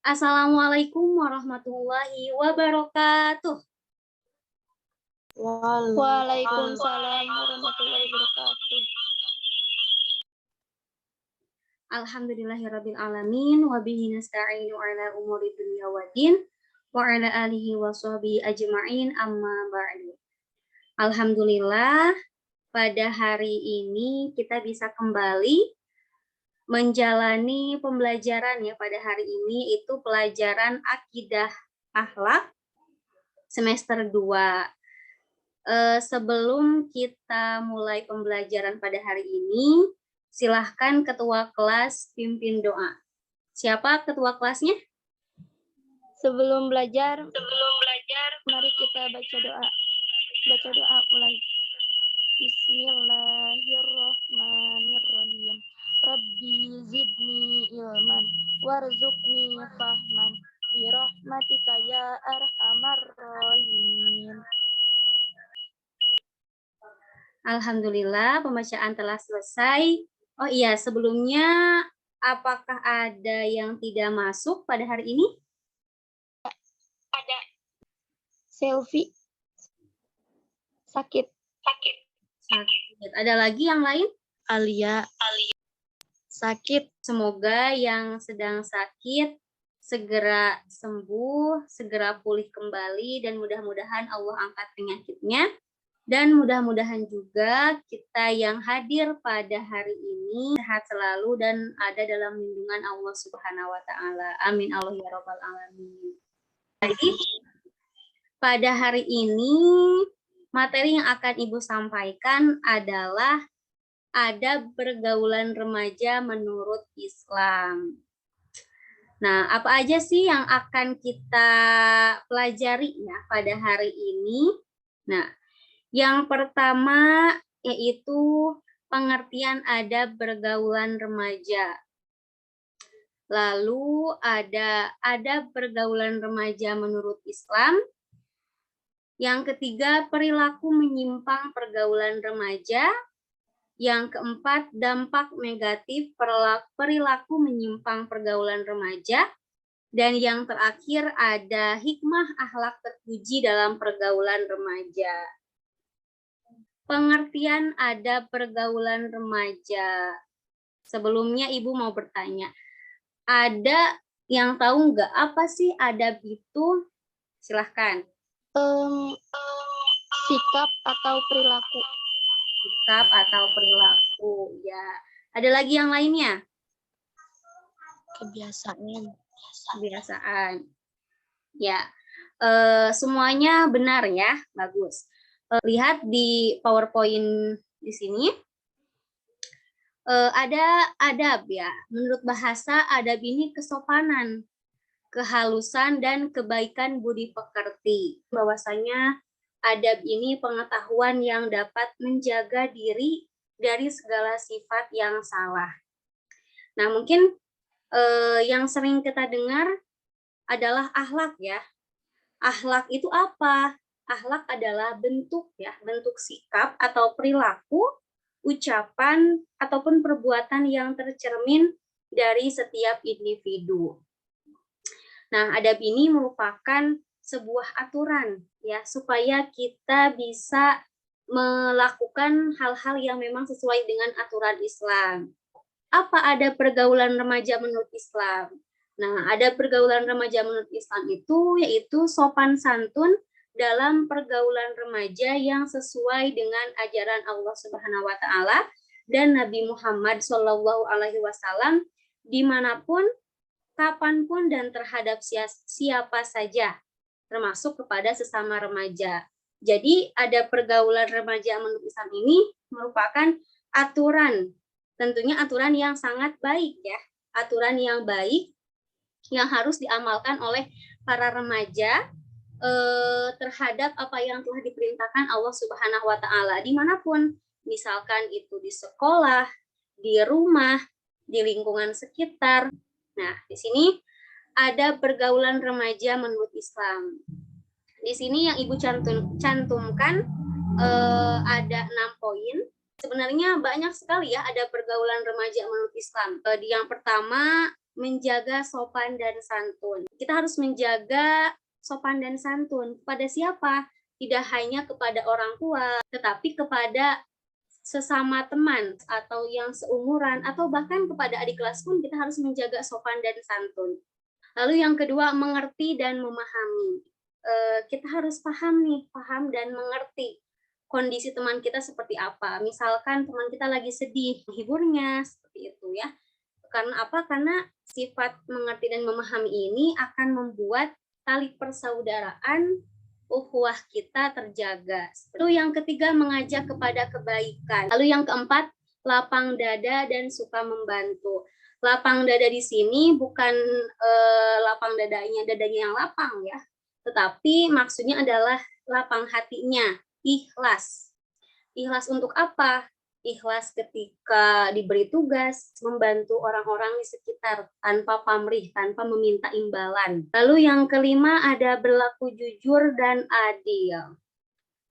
Assalamualaikum warahmatullahi wabarakatuh. Waalaikumsalam warahmatullahi wabarakatuh. Alhamdulillahirabbil alamin wa bihi nasta'inu ala umuri dunya waddin wa ala alihi wa sahbihi ajma'in amma ba'du. Alhamdulillah, pada hari ini kita bisa kembali menjalani pembelajaran ya. Pada hari ini itu pelajaran akidah akhlak semester 2. Sebelum kita mulai pembelajaran pada hari ini, silahkan ketua kelas pimpin doa. Siapa ketua kelasnya? Sebelum belajar, mari kita baca doa. Baca doa mulai. Bismillahirrahmanirrahim. Rabbi zidni ilman warzuqni fahman birahmatika ya arhamar rahimin. Alhamdulillah, pembacaan telah selesai. Oh iya, sebelumnya apakah ada yang tidak masuk pada hari ini? Ada. Selfie. Sakit. Sakit. Ada lagi yang lain? Alia. Sakit. Semoga yang sedang sakit segera sembuh, segera pulih kembali, dan mudah-mudahan Allah angkat penyakitnya. Dan mudah-mudahan juga kita yang hadir pada hari ini sehat selalu dan ada dalam lindungan Allah Subhanahu wa Ta'ala. Amin Allah ya Rabbal Alamin. Jadi, pada hari ini materi yang akan Ibu sampaikan adalah adab pergaulan remaja menurut Islam. Nah, apa aja sih yang akan kita pelajari ya pada hari ini? Nah, yang pertama yaitu pengertian adab pergaulan remaja. Lalu ada adab pergaulan remaja menurut Islam. Yang ketiga, perilaku menyimpang pergaulan remaja. Yang keempat, dampak negatif perilaku menyimpang pergaulan remaja. Dan yang terakhir ada hikmah akhlak terpuji dalam pergaulan remaja. Pengertian adab pergaulan remaja. Sebelumnya Ibu mau bertanya, ada yang tahu nggak apa sih adab itu? Silahkan. Sikap atau perilaku. Sikap atau perilaku, ya. Ada lagi yang lainnya? Kebiasaan. Ya, semuanya benar ya, bagus. Lihat di PowerPoint di sini. Ada adab ya. Menurut bahasa, adab ini kesopanan, kehalusan, dan kebaikan budi pekerti. Bahwasanya adab ini pengetahuan yang dapat menjaga diri dari segala sifat yang salah. Nah, mungkin yang sering kita dengar adalah akhlak ya. Akhlak itu apa? Akhlak adalah bentuk ya, bentuk sikap atau perilaku, ucapan ataupun perbuatan yang tercermin dari setiap individu. Nah, adab ini merupakan sebuah aturan ya supaya kita bisa melakukan hal-hal yang memang sesuai dengan aturan Islam. Apa adab pergaulan remaja menurut Islam? Nah, adab pergaulan remaja menurut Islam itu yaitu sopan santun dalam pergaulan remaja yang sesuai dengan ajaran Allah Subhanahu wa Ta'ala dan Nabi Muhammad Shallallahu Alaihi Wasallam dimanapun, kapanpun, dan terhadap siapa saja, termasuk kepada sesama remaja. Jadi ada pergaulan remaja menurut Islam ini merupakan aturan, tentunya aturan yang sangat baik ya, aturan yang baik yang harus diamalkan oleh para remaja terhadap apa yang telah diperintahkan Allah Subhanahu wa Ta'ala dimanapun, misalkan itu di sekolah, di rumah, di lingkungan sekitar. Nah, di sini ada pergaulan remaja menurut Islam. Di sini yang Ibu cantumkan ada 6 poin. Sebenarnya banyak sekali ya ada pergaulan remaja menurut Islam. Yang pertama, menjaga sopan dan santun. Kita harus menjaga sopan dan santun. Kepada siapa? Tidak hanya kepada orang tua, tetapi kepada sesama teman atau yang seumuran atau bahkan kepada adik kelas pun kita harus menjaga sopan dan santun. Lalu yang kedua, mengerti dan memahami. Kita harus paham dan mengerti kondisi teman kita seperti apa. Misalkan teman kita lagi sedih, menghiburnya seperti itu ya. Karena apa? Karena sifat mengerti dan memahami ini akan membuat tali persaudaraan ukhuwah kita terjaga. Lalu yang ketiga, mengajak kepada kebaikan. Lalu yang keempat, lapang dada dan suka membantu. Lapang dada di sini bukan lapang dadanya yang lapang ya, tetapi maksudnya adalah lapang hatinya, ikhlas. Ikhlas untuk apa? Ikhlas ketika diberi tugas membantu orang-orang di sekitar tanpa pamrih, tanpa meminta imbalan. Lalu yang kelima ada berlaku jujur dan adil.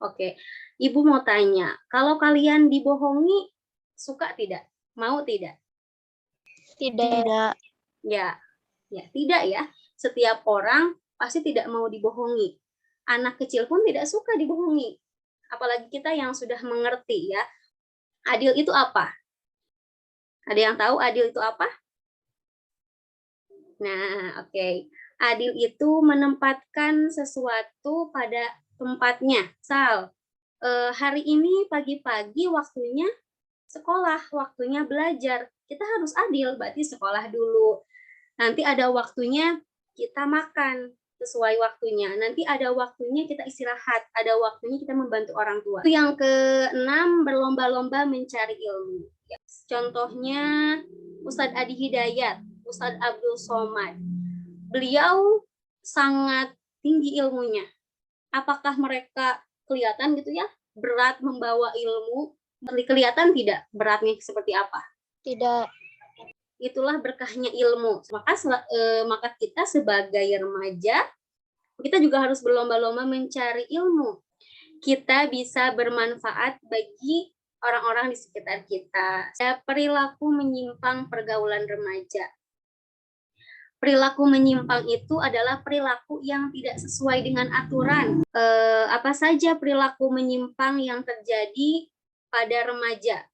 Oke, Ibu mau tanya, kalau kalian dibohongi, suka tidak? Mau tidak? Tidak. Ya, tidak ya. Setiap orang pasti tidak mau dibohongi. Anak kecil pun tidak suka dibohongi. Apalagi kita yang sudah mengerti ya. Adil itu apa? Ada yang tahu adil itu apa? Nah, oke. Adil itu menempatkan sesuatu pada tempatnya. Misal, hari ini pagi-pagi waktunya sekolah, waktunya belajar. Kita harus adil, berarti sekolah dulu. Nanti ada waktunya kita makan sesuai waktunya. Nanti ada waktunya kita istirahat, ada waktunya kita membantu orang tua. Yang keenam, berlomba-lomba mencari ilmu. Contohnya Ustadz Adi Hidayat, Ustadz Abdul Somad. Beliau sangat tinggi ilmunya. Apakah mereka kelihatan gitu ya, berat membawa ilmu? Kelihatan tidak beratnya seperti apa? Tidak. Itulah berkahnya ilmu. Maka kita sebagai remaja, kita juga harus berlomba-lomba mencari ilmu. Kita bisa bermanfaat bagi orang-orang di sekitar kita. Perilaku menyimpang pergaulan remaja. Perilaku menyimpang itu adalah perilaku yang tidak sesuai dengan aturan. Apa saja perilaku menyimpang yang terjadi pada remaja?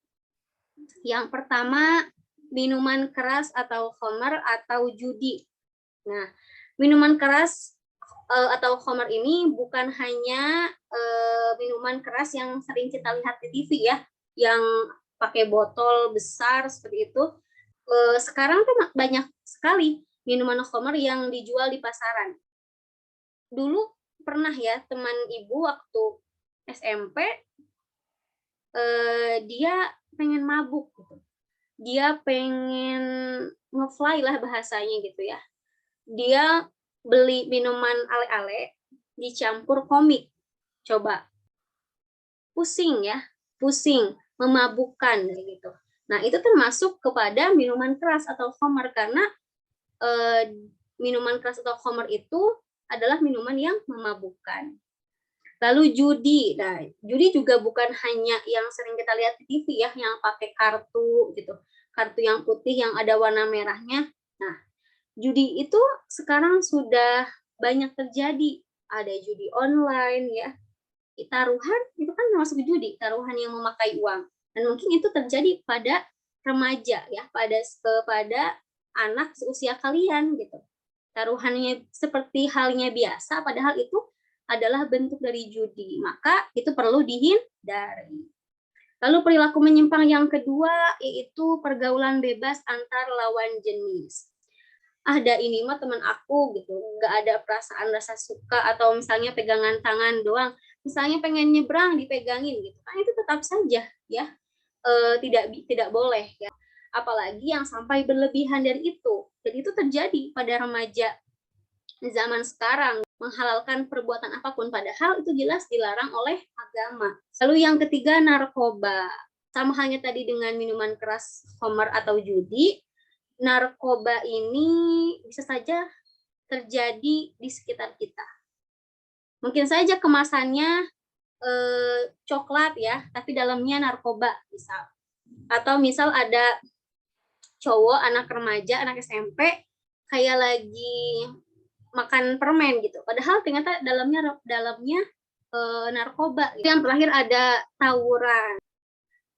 Yang pertama, minuman keras atau khamar atau judi. Nah, minuman keras atau khamar ini bukan hanya minuman keras yang sering kita lihat di TV ya, yang pakai botol besar seperti itu. Sekarang tuh banyak sekali minuman khamar yang dijual di pasaran. Dulu pernah ya teman ibu waktu SMP, dia pengen mabuk gitu. Dia pengen ngefly lah bahasanya gitu ya. Dia beli minuman ale-ale dicampur komik. Coba. Pusing ya, pusing, memabukkan gitu. Nah, itu termasuk kepada minuman keras atau khamar karena minuman keras atau khamar itu adalah minuman yang memabukkan. Lalu judi. Nah, judi juga bukan hanya yang sering kita lihat di TV ya, yang pakai kartu gitu. Kartu yang putih yang ada warna merahnya. Nah, judi itu sekarang sudah banyak terjadi. Ada judi online ya. Taruhan itu kan termasuk judi, taruhan yang memakai uang. Dan mungkin itu terjadi pada remaja ya, pada anak seusia kalian gitu. Taruhannya seperti halnya biasa, padahal itu adalah bentuk dari judi, maka itu perlu dihindari. Lalu perilaku menyimpang yang kedua yaitu pergaulan bebas antar lawan jenis. Ada ini mah teman aku gitu, nggak ada perasaan rasa suka atau misalnya pegangan tangan doang, misalnya pengen nyebrang dipegangin gitu, kan itu tetap saja ya tidak boleh ya. Apalagi yang sampai berlebihan dari itu. Dan itu terjadi pada remaja zaman sekarang, menghalalkan perbuatan apapun padahal itu jelas dilarang oleh agama. Lalu yang ketiga, narkoba. Sama halnya tadi dengan minuman keras, khamar atau judi, narkoba ini bisa saja terjadi di sekitar kita. Mungkin saja kemasannya coklat ya, tapi dalamnya narkoba misal. Atau misal ada cowok, anak remaja, anak SMP kayak lagi makan permen gitu. Padahal ternyata dalamnya narkoba. Yang terakhir ada tawuran.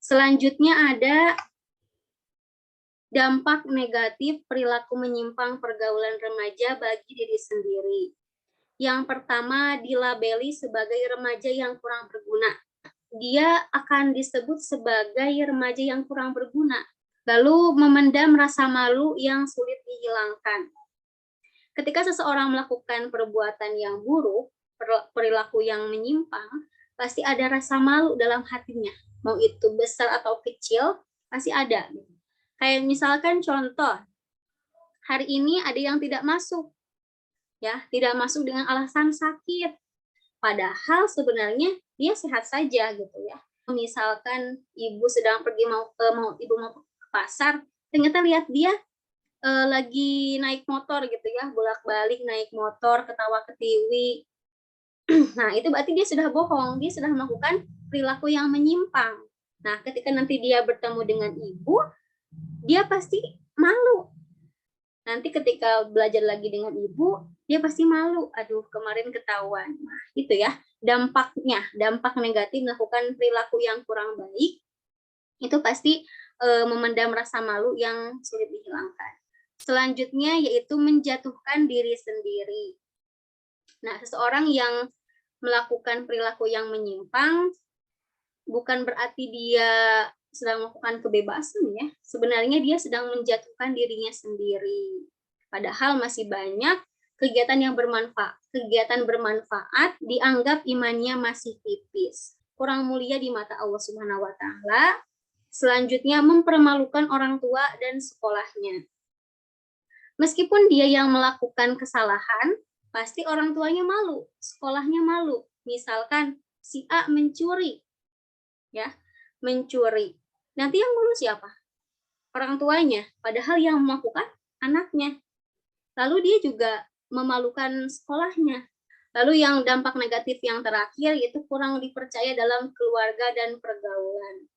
Selanjutnya ada dampak negatif perilaku menyimpang pergaulan remaja bagi diri sendiri. Yang pertama, dilabeli sebagai remaja yang kurang berguna. Dia akan disebut sebagai remaja yang kurang berguna. Lalu memendam rasa malu yang sulit dihilangkan. Ketika seseorang melakukan perbuatan yang buruk, perilaku yang menyimpang, pasti ada rasa malu dalam hatinya. Mau itu besar atau kecil, pasti ada. Kayak misalkan contoh, hari ini ada yang tidak masuk. Ya, tidak masuk dengan alasan sakit. Padahal sebenarnya dia sehat saja gitu ya. Misalkan ibu sedang pergi mau ke pasar, ternyata lihat dia lagi naik motor gitu ya, bolak-balik naik motor, ketawa ketiwi. Nah, itu berarti dia sudah bohong, dia sudah melakukan perilaku yang menyimpang. Nah, ketika nanti dia bertemu dengan ibu, dia pasti malu. Nanti ketika belajar lagi dengan ibu, dia pasti malu. Aduh, kemarin ketahuan. Nah, itu ya, dampaknya, dampak negatif melakukan perilaku yang kurang baik, itu pasti memendam rasa malu yang sulit dihilangkan. Selanjutnya yaitu menjatuhkan diri sendiri. Nah, seseorang yang melakukan perilaku yang menyimpang bukan berarti dia sedang melakukan kebebasan ya. Sebenarnya dia sedang menjatuhkan dirinya sendiri. Padahal masih banyak kegiatan yang bermanfaat. Kegiatan bermanfaat dianggap imannya masih tipis. Kurang mulia di mata Allah Subhanahu wa taala. Selanjutnya mempermalukan orang tua dan sekolahnya. Meskipun dia yang melakukan kesalahan, pasti orang tuanya malu, sekolahnya malu. Misalkan si A mencuri, ya, mencuri. Nanti yang malu siapa? Orang tuanya, padahal yang melakukan anaknya. Lalu dia juga memalukan sekolahnya. Lalu yang dampak negatif yang terakhir yaitu kurang dipercaya dalam keluarga dan pergaulan.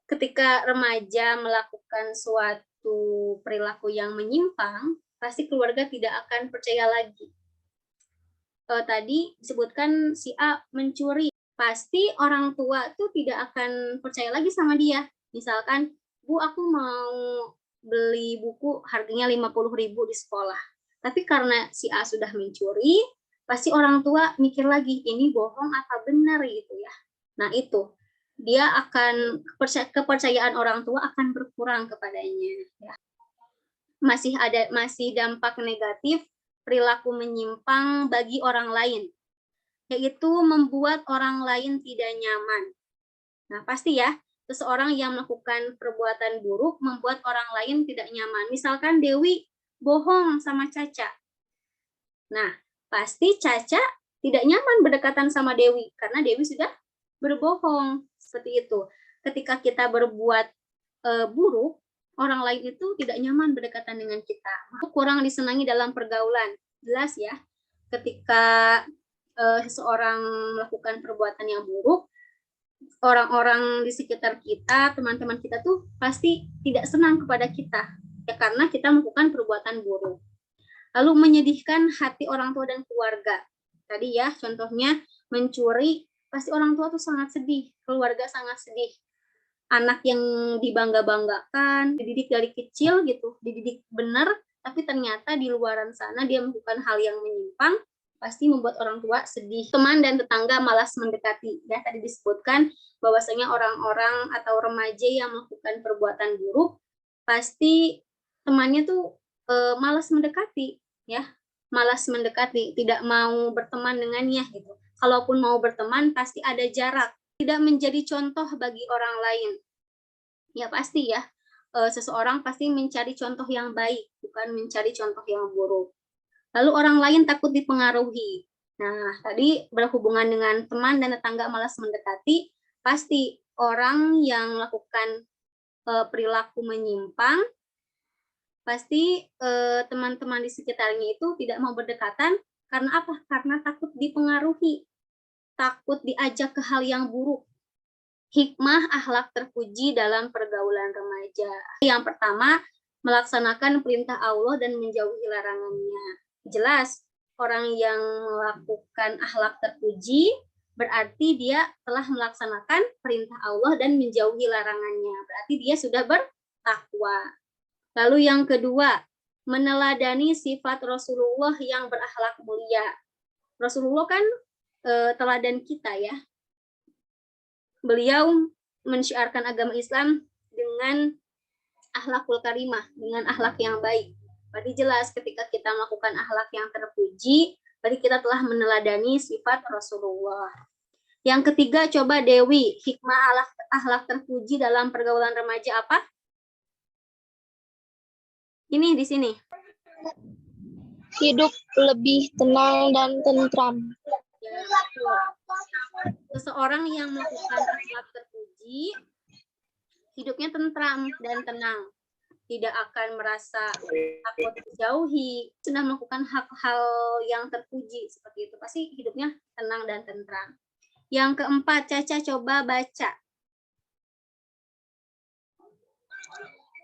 Ketika remaja melakukan suatu perilaku yang menyimpang, pasti keluarga tidak akan percaya lagi. Tadi disebutkan si A mencuri, pasti orang tua tuh tidak akan percaya lagi sama dia. Misalkan, Bu, aku mau beli buku harganya 50.000 di sekolah. Tapi karena si A sudah mencuri, pasti orang tua mikir lagi, ini bohong apa benar gitu ya. Nah, itu. Dia akan kepercayaan orang tua akan berkurang kepadanya ya. Masih dampak negatif perilaku menyimpang bagi orang lain, yaitu membuat orang lain tidak nyaman. Nah, pasti ya, seseorang yang melakukan perbuatan buruk membuat orang lain tidak nyaman. Misalkan Dewi bohong sama Caca. Nah, pasti Caca tidak nyaman berdekatan sama Dewi, karena Dewi sudah berbohong. Seperti itu. Ketika kita berbuat buruk, orang lain itu tidak nyaman berdekatan dengan kita. Kurang disenangi dalam pergaulan. Jelas ya, ketika seseorang melakukan perbuatan yang buruk, orang-orang di sekitar kita, teman-teman kita tuh pasti tidak senang kepada kita. Ya karena kita melakukan perbuatan buruk. Lalu menyedihkan hati orang tua dan keluarga. Tadi ya, contohnya mencuri, pasti orang tua tuh sangat sedih, keluarga sangat sedih. Anak yang dibangga-banggakan, dididik dari kecil gitu, dididik benar, tapi ternyata di luaran sana dia melakukan hal yang menyimpang, pasti membuat orang tua sedih. Teman dan tetangga malas mendekati. Ya, tadi disebutkan bahwasanya orang-orang atau remaja yang melakukan perbuatan buruk, pasti temannya tuh malas mendekati, ya, malas mendekati, tidak mau berteman dengannya gitu. Kalaupun mau berteman, pasti ada jarak. Tidak menjadi contoh bagi orang lain. Ya pasti ya, seseorang pasti mencari contoh yang baik, bukan mencari contoh yang buruk. Lalu orang lain takut dipengaruhi. Nah, tadi berhubungan dengan teman dan tetangga malas mendekati, pasti orang yang melakukan perilaku menyimpang, pasti teman-teman di sekitarnya itu tidak mau berdekatan, karena apa? Karena takut dipengaruhi, takut diajak ke hal yang buruk. hikmah akhlak terpuji dalam pergaulan remaja. Yang pertama, melaksanakan perintah Allah dan menjauhi larangannya. Jelas, orang yang melakukan akhlak terpuji berarti dia telah melaksanakan perintah Allah dan menjauhi larangannya. Berarti dia sudah bertakwa. Lalu yang kedua, meneladani sifat Rasulullah yang berakhlak mulia. Rasulullah kan teladan kita ya. Beliau mensyiarkan agama Islam dengan akhlakul karimah, dengan akhlak yang baik. Berarti jelas ketika kita melakukan akhlak yang terpuji, berarti kita telah meneladani sifat Rasulullah. Yang ketiga, coba Dewi, hikmah akhlak terpuji dalam pergaulan remaja apa? Ini di sini. Hidup lebih tenang dan tentram. Ya, betul. Seseorang yang melakukan akhlak terpuji, hidupnya tentram dan tenang. Tidak akan merasa takut dijauhi, sudah melakukan hal-hal yang terpuji seperti itu. Pasti hidupnya tenang dan tentram. Yang keempat, Caca coba baca.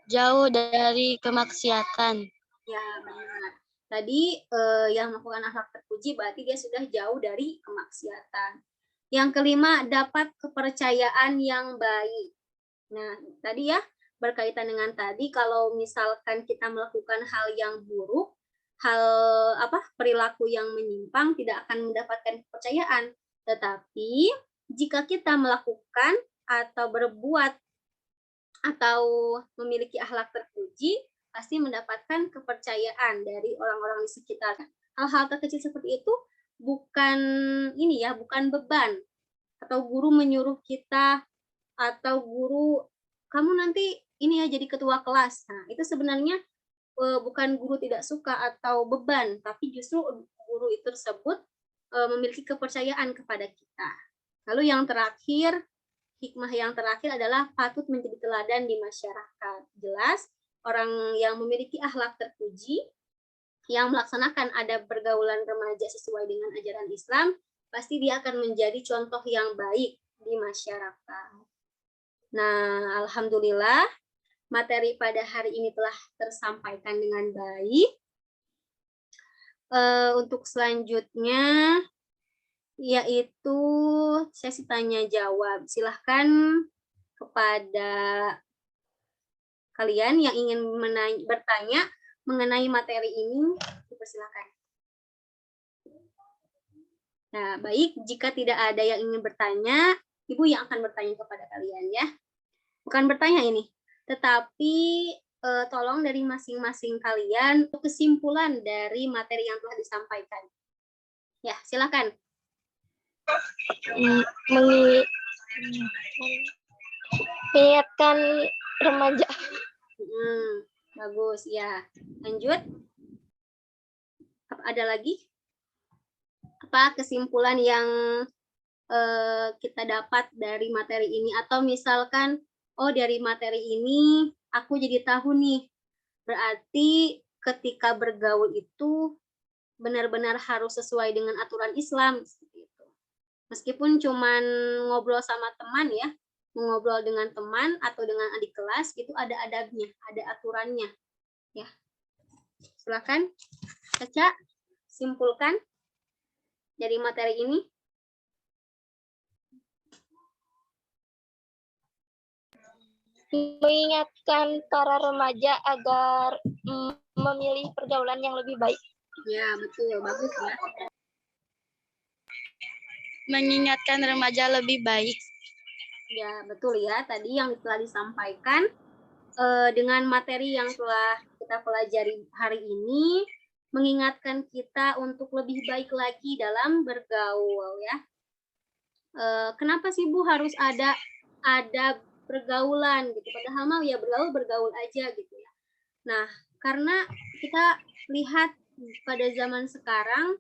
Jauh dari kemaksiatan. Ya, benar. Tadi yang melakukan akhlak terpuji berarti dia sudah jauh dari kemaksiatan. Yang kelima, dapat kepercayaan yang baik. Nah, tadi ya berkaitan dengan tadi, kalau misalkan kita melakukan hal yang buruk, perilaku yang menyimpang, tidak akan mendapatkan kepercayaan. Tetapi jika kita melakukan atau berbuat atau memiliki akhlak terpuji, pasti mendapatkan kepercayaan dari orang-orang di sekitar. Hal-hal terkecil seperti itu bukan beban, atau guru menyuruh kita, atau guru kamu nanti ini ya jadi ketua kelas. Nah, itu sebenarnya bukan guru tidak suka atau beban, tapi justru guru itu tersebut memiliki kepercayaan kepada kita. Lalu yang terakhir, hikmah yang terakhir adalah patut menjadi teladan di masyarakat. Jelas, orang yang memiliki akhlak terpuji, yang melaksanakan adab pergaulan remaja sesuai dengan ajaran Islam, pasti dia akan menjadi contoh yang baik di masyarakat. Nah, alhamdulillah, materi pada hari ini telah tersampaikan dengan baik. Untuk selanjutnya, yaitu sesi tanya jawab. Silahkan kepada kalian yang ingin bertanya mengenai materi ini, dipersilakan. Nah, baik, jika tidak ada yang ingin bertanya, Ibu yang akan bertanya kepada kalian ya. Bukan bertanya ini, tetapi tolong dari masing-masing kalian kesimpulan dari materi yang telah disampaikan. Ya, silakan. Mengingatkan remaja. Bagus ya. Lanjut. Ada lagi? Apa kesimpulan yang kita dapat dari materi ini? Atau misalkan, oh dari materi ini aku jadi tahu nih, berarti ketika bergaul itu benar-benar harus sesuai dengan aturan Islam. Seperti itu. Meskipun cuman ngobrol sama teman ya, mengobrol dengan teman atau dengan adik kelas, itu ada adabnya, ada aturannya. Ya, silakan, Caca, simpulkan dari materi ini. Mengingatkan para remaja agar memilih pergaulan yang lebih baik. Ya, betul, bagus ya. Mengingatkan remaja lebih baik. Ya, betul ya. Tadi yang telah disampaikan dengan materi yang telah kita pelajari hari ini, mengingatkan kita untuk lebih baik lagi dalam bergaul ya. Kenapa sih Bu harus ada pergaulan gitu? Padahal mau ya bergaul aja gitu ya. Nah, karena kita lihat pada zaman sekarang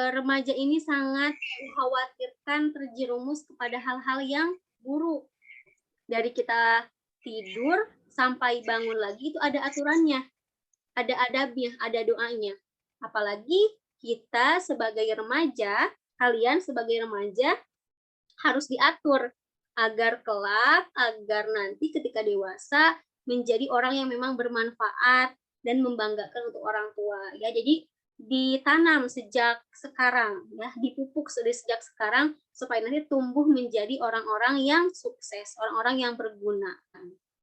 remaja ini sangat dikhawatirkan terjerumus kepada hal-hal yang buruk. Dari kita tidur sampai bangun lagi itu ada aturannya, ada adabnya, ada doanya. Apalagi kita sebagai remaja, kalian sebagai remaja harus diatur agar nanti ketika dewasa menjadi orang yang memang bermanfaat dan membanggakan untuk orang tua ya. Jadi ditanam sejak sekarang ya, dipupuk sejak sekarang supaya nanti tumbuh menjadi orang-orang yang sukses, orang-orang yang berguna.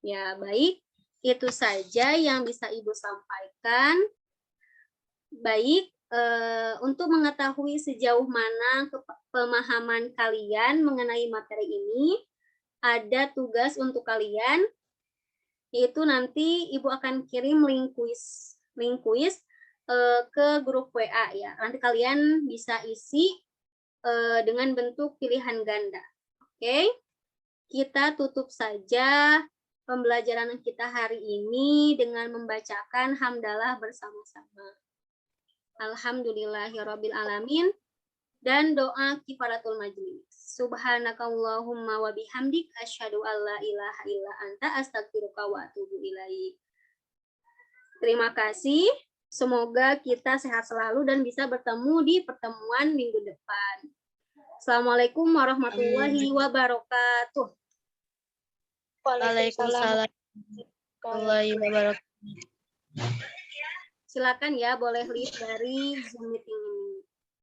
Ya, baik. Itu saja yang bisa Ibu sampaikan. Baik, untuk mengetahui sejauh mana pemahaman kalian mengenai materi ini, ada tugas untuk kalian, yaitu nanti Ibu akan kirim link quiz ke grup WA ya. Nanti kalian bisa isi dengan bentuk pilihan ganda. Oke, kita tutup saja pembelajaran kita hari ini dengan membacakan hamdalah bersama-sama. Alhamdulillahirabbil alamin dan doa kifaratul majlis. Subhanakallahumma wa bihamdik asyhadu an la ilaha illa anta astaghfiruka wa atubu ilaik. Terima kasih. Semoga kita sehat selalu dan bisa bertemu di pertemuan minggu depan. Assalamualaikum warahmatullahi wabarakatuh. Waalaikumsalam warahmatullahi wabarakatuh. Silakan ya, boleh leave dari Zoom meeting.